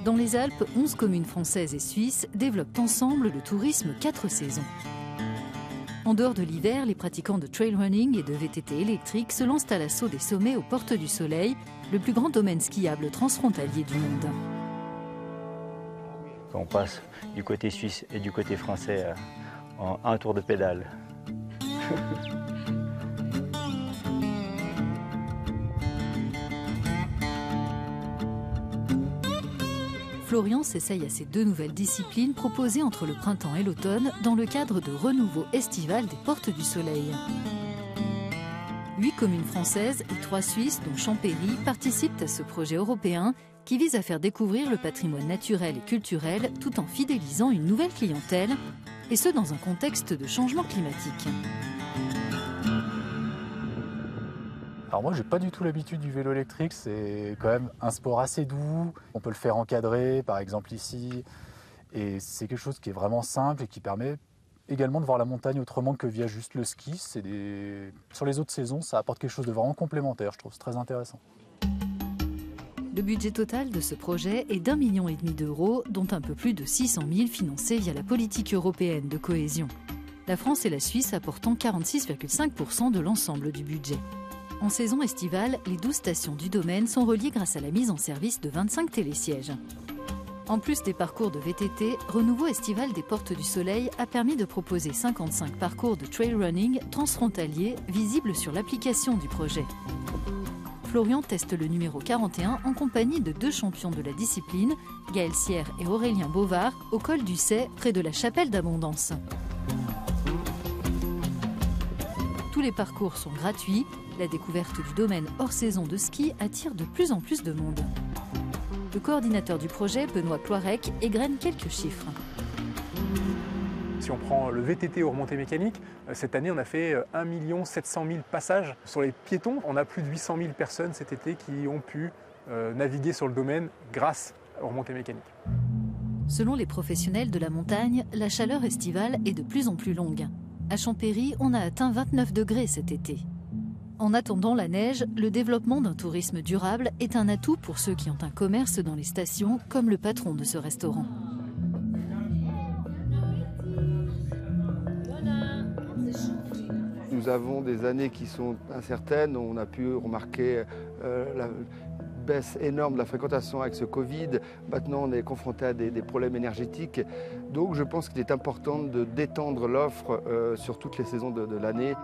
Dans les Alpes, 11 communes françaises et suisses développent ensemble le tourisme 4 saisons. En dehors de l'hiver, les pratiquants de trail running et de VTT électrique se lancent à l'assaut des sommets aux Portes du Soleil, le plus grand domaine skiable transfrontalier du monde. On passe du côté suisse et du côté français en un tour de pédale. Florian s'essaye à ces 2 nouvelles disciplines proposées entre le printemps et l'automne dans le cadre de renouveau estival des Portes du Soleil. 8 communes françaises et 3 suisses, dont Champéry, participent à ce projet européen qui vise à faire découvrir le patrimoine naturel et culturel tout en fidélisant une nouvelle clientèle, et ce dans un contexte de changement climatique. Alors moi, j'ai pas du tout l'habitude du vélo électrique, c'est quand même un sport assez doux, on peut le faire encadrer, par exemple ici, et c'est quelque chose qui est vraiment simple et qui permet également de voir la montagne autrement que via juste le ski. Sur les autres saisons, ça apporte quelque chose de vraiment complémentaire, je trouve, c'est très intéressant. Le budget total de ce projet est d'1,5 million d'euros, dont un peu plus de 600 000 financés via la politique européenne de cohésion. La France et la Suisse apportant 46,5% de l'ensemble du budget. En saison estivale, les 12 stations du domaine sont reliées grâce à la mise en service de 25 télésièges. En plus des parcours de VTT, Renouveau estival des Portes du Soleil a permis de proposer 55 parcours de trail running transfrontaliers visibles sur l'application du projet. Florian teste le numéro 41 en compagnie de 2 champions de la discipline, Gaël Sierre et Aurélien Bovard, au col du Cey, près de la Chapelle d'Abondance. Tous les parcours sont gratuits. La découverte du domaine hors saison de ski attire de plus en plus de monde. Le coordinateur du projet, Benoît Cloirec, égrène quelques chiffres. Si on prend le VTT aux remontées mécaniques, cette année on a fait 1 700 000 passages. Sur les piétons, on a plus de 800 000 personnes cet été qui ont pu naviguer sur le domaine grâce aux remontées mécaniques. Selon les professionnels de la montagne, la chaleur estivale est de plus en plus longue. À Champéry, on a atteint 29 degrés cet été. En attendant la neige, le développement d'un tourisme durable est un atout pour ceux qui ont un commerce dans les stations, comme le patron de ce restaurant. Nous avons des années qui sont incertaines. On a pu remarquer la baisse énorme de la fréquentation avec ce Covid. Maintenant, on est confronté à des problèmes énergétiques. Donc, je pense qu'il est important de d'étendre l'offre sur toutes les saisons de l'année.